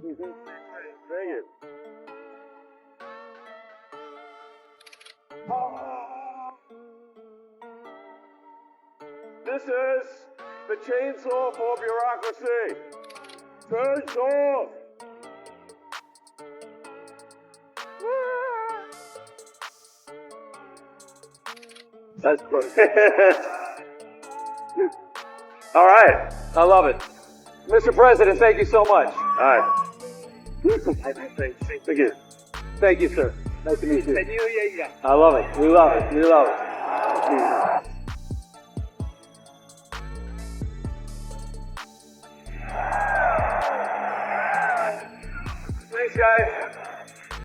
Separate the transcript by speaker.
Speaker 1: Thank you. This is the chainsaw for bureaucracy. Chainsaw! That's good. All right. I love it. Mr. President, thank you so much. All right. Thank you. Thank you, sir. Nice to meet you. I love it. We love it. We love it. Thanks, guys.